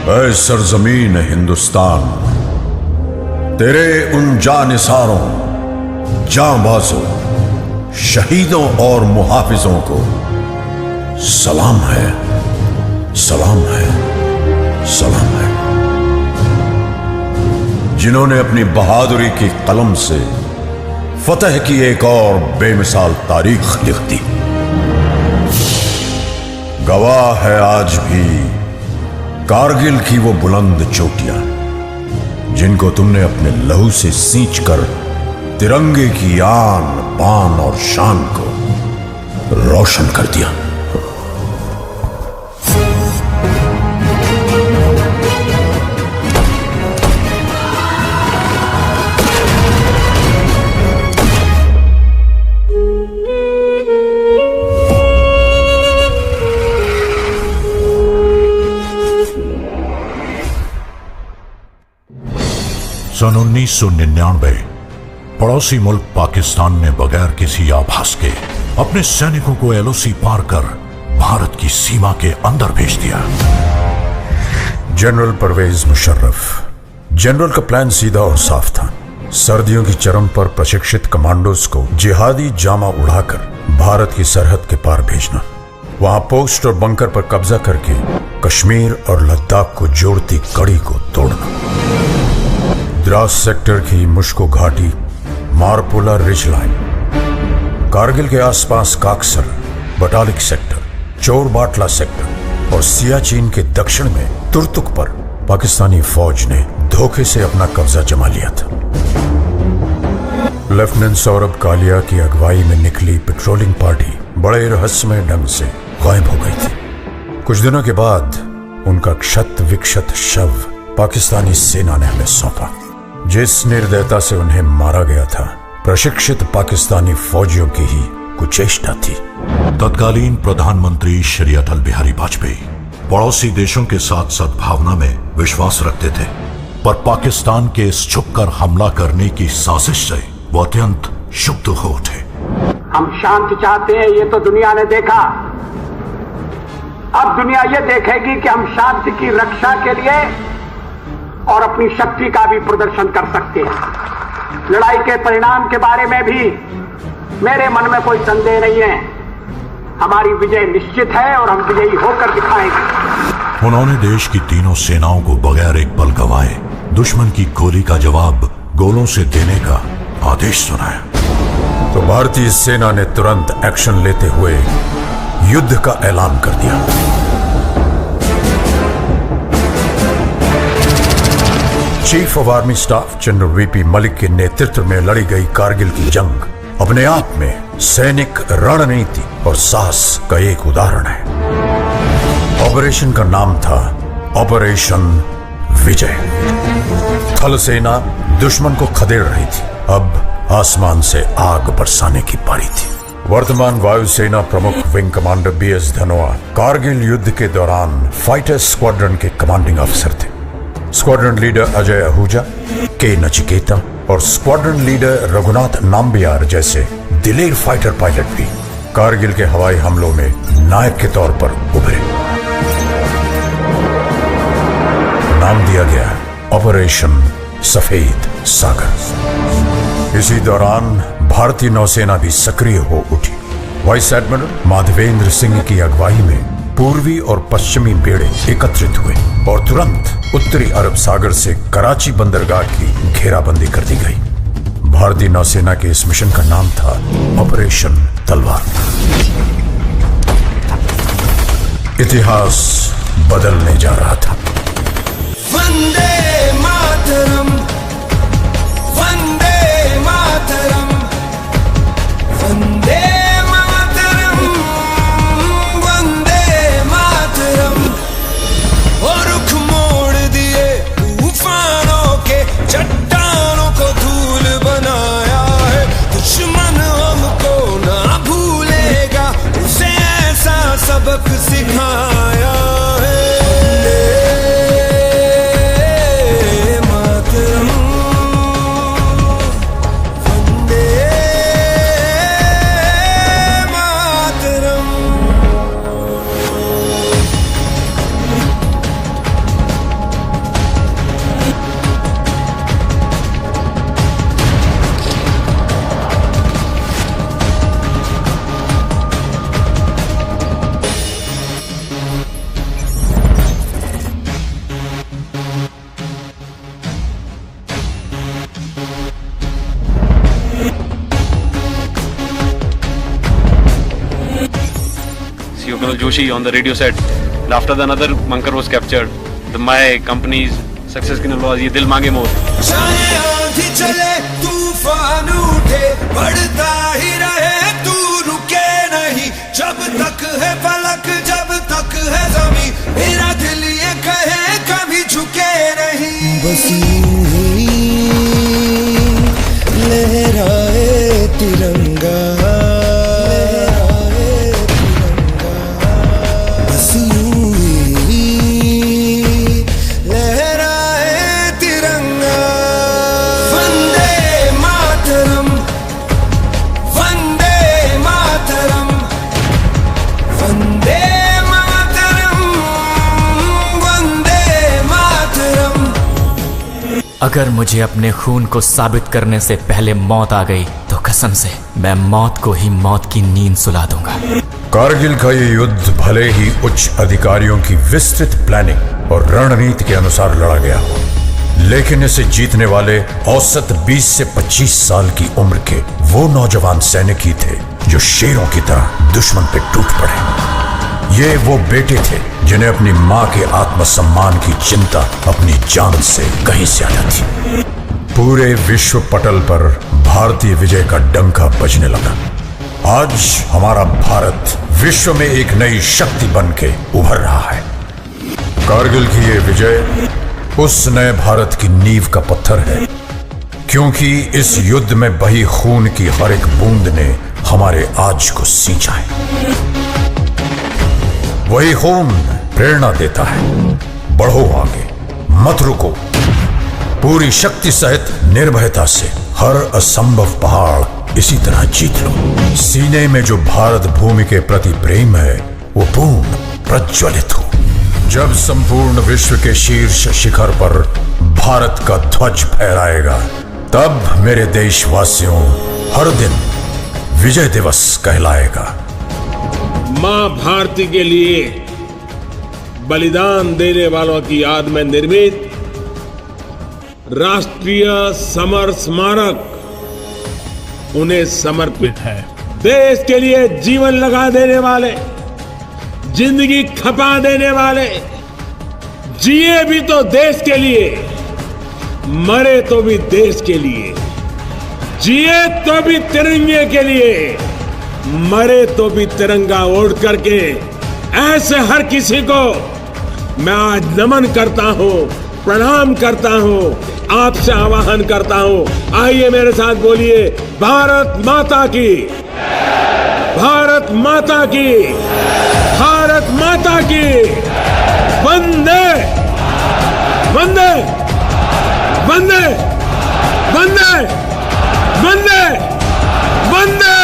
ऐ सरजमीन हिंदुस्तान, तेरे उन जानिसारों, जांबाजों, शहीदों और मुहाफिजों को सलाम है, सलाम है, सलाम है, जिन्होंने अपनी बहादुरी की कलम से फतह की एक और बेमिसाल तारीख लिख दी। गवाह है आज भी कारगिल की वो बुलंद चोटियां, जिनको तुमने अपने लहू से सींच कर तिरंगे की आन बान और शान को रोशन कर दिया। सन 1999 पड़ोसी मुल्क पाकिस्तान ने बगैर किसी आभास के अपने सैनिकों को एलओसी पार कर भारत की सीमा के अंदर भेज दिया। जनरल परवेज मुशर्रफ। जनरल का प्लान सीधा और साफ था। सर्दियों की चरम पर प्रशिक्षित कमांडोज को जिहादी जामा उड़ाकर भारत की सरहद के पार भेजना, वहां पोस्ट और बंकर पर कब्जा करके कश्मीर और लद्दाख को जोड़ती कड़ी को तोड़ना। द्रास सेक्टर की मुश्को घाटी, मारपुला रिज लाइन, कारगिल के आसपास काकसर, बटालिक सेक्टर, चोर बाटला सेक्टर और सियाचिन के दक्षिण में तुर्तुक पर पाकिस्तानी फौज ने धोखे से अपना कब्जा जमा लिया था। लेफ्टिनेंट सौरभ कालिया की अगुवाई में निकली पेट्रोलिंग पार्टी बड़े रहस्यमय ढंग से गायब हो गई थी। कुछ दिनों के बाद उनका क्षत विक्षत शव पाकिस्तानी सेना ने हमें सौंपा। जिस निर्दयता से उन्हें मारा गया था, प्रशिक्षित पाकिस्तानी फौजियों की ही कुचेष्टा थी। तत्कालीन प्रधानमंत्री श्री अटल बिहारी वाजपेयी पड़ोसी देशों के साथ सद्भावना में विश्वास रखते थे, पर पाकिस्तान के इस छुपकर हमला करने की साजिश से वो अत्यंत क्षुब्ध हो उठे। हम शांति चाहते हैं, ये तो दुनिया ने देखा। अब दुनिया ये देखेगी कि हम शांति की रक्षा के लिए और अपनी शक्ति का भी प्रदर्शन कर सकते हैं। लड़ाई के परिणाम के बारे में भी मेरे मन में कोई संदेह नहीं है। हमारी विजय निश्चित है और हम विजयी होकर दिखाएंगे। उन्होंने देश की तीनों सेनाओं को बगैर एक पल गवाए दुश्मन की गोली का जवाब गोलों से देने का आदेश सुनाया। तो भारतीय सेना ने तुरंत एक्शन लेते हुए युद्ध का ऐलान कर दिया। Chief of army staff general VP Malik के नेतृत्व में लड़ी गई कारगिल की जंग अपने आप में सैनिक रणनीति और साहस का एक उदाहरण है। ऑपरेशन का नाम था ऑपरेशन विजय। थल सेना दुश्मन को खदेड़ रही थी, अब आसमान से आग बरसाने की पारी थी। वर्तमान वायुसेना प्रमुख wing commander BS Dhanoa Kargil युद्ध के दौरान फाइटर स्क्वाड्रन के कमांडिंग ऑफिसर थे। Squadron leader Ajay Ahuja, K Nachiketa और स्क्वाड्रन लीडर रघुनाथ नाम्बियार जैसे दिलेर फाइटर पायलट भी कारगिल के हवाई हमलों में नायक के तौर पर उभरे। नाम दिया गया ऑपरेशन सफेद सागर। इसी दौरान भारतीय नौसेना भी सक्रिय हो उठी। वाइस एडमिरल माधवेंद्र सिंह की अगुवाई में पूर्वी और पश्चिमी बेड़े एकत्रित हुए और तुरंत उत्तरी अरब सागर से कराची बंदरगाह की घेराबंदी कर दी गई। भारतीय नौसेना के इस मिशन का नाम था ऑपरेशन तलवार। इतिहास बदलने जा रहा था। वंदे मातरम, वंदे मातरम, वंदे मातरम, वंदे मातरम। और रुख मोड़ दिए तूफानों के, चट्टानों को धूल बनाया है। दुश्मन हमको ना भूलेगा, उसे ऐसा सबक सिखाया है। Colonel Joshi on the radio said, after the another bunker was captured, my company's success की was ये दिल मांगे मोर. चाहे आंधी चले तूफान उठे बढ़ता ही रहे तू रुके नहीं जब तक है फलक जब तक है ज़मीं मेरा दिल ये कहे कभी झुके नहीं बस यूं ही लहराए तिरंगा बस यूं ही लहराए तिरंगा वंदे मातरम वंदे मातरम वंदे मातरम वंदे मातरम। अगर मुझे अपने खून को साबित करने से पहले मौत आ गई तो कसम से मैं मौत को ही मौत की नींद सुला दूंगा। कारगिल का ये युद्ध भले ही उच्च अधिकारियों की विस्तृत प्लानिंग और रणनीति के अनुसार लड़ा गया हो, लेकिन इसे जीतने वाले औसत 20 से 25 साल की उम्र के वो नौजवान सैनिक ही थे जो शेरों की तरह दुश्मन पे टूट पड़े। ये वो बेटे थे जिन्हें अपनी मां के आत्मसम्मान की चिंता अपनी जान से कहीं ज्यादा थी। पूरे विश्व पटल पर भारतीय विजय का डंका बजने लगा। आज हमारा भारत विश्व में एक नई शक्ति बन के उभर रहा है। कारगिल की ये विजय उस नए भारत की नींव का पत्थर है, क्योंकि इस युद्ध में बही खून की हर एक बूंद ने हमारे आज को सींचा है। वही खून प्रेरणा देता है, बढ़ो आगे, मत रुको, पूरी शक्ति सहित निर्भयता से हर असंभव पहाड़ इसी तरह जीत लो। सीने में जो भारत भूमि के प्रति प्रेम है वो पूर्ण प्रज्वलित हो। जब संपूर्ण विश्व के शीर्ष शिखर पर भारत का ध्वज फहराएगा, तब मेरे देशवासियों हर दिन विजय दिवस कहलाएगा। मां भारती के लिए बलिदान देने वालों की याद में निर्मित राष्ट्रीय समर स्मारक उन्हें समर्पित है। देश के लिए जीवन लगा देने वाले, जिंदगी खपा देने वाले, जिए भी तो देश के लिए, मरे तो भी देश के लिए, जिए तो भी तिरंगे के लिए, मरे तो भी तिरंगा ओढ़ करके, ऐसे हर किसी को मैं आज नमन करता हूं, प्रणाम करता हूं, आपसे आह्वान करता हूं। आइए मेरे साथ बोलिए, भारत माता की, भारत माता की, भारत माता की, वंदे वंदे वंदे वंदे वंदे वंदे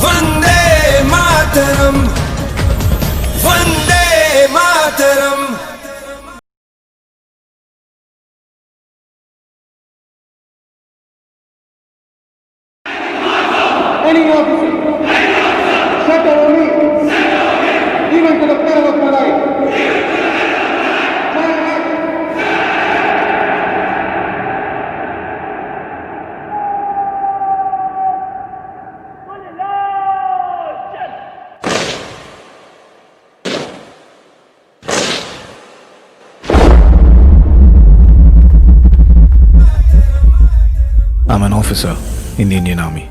Vande Mataram Vande Mataram. Any officer, set on me, even to the peril of my life. I'm an officer in the Indian Army.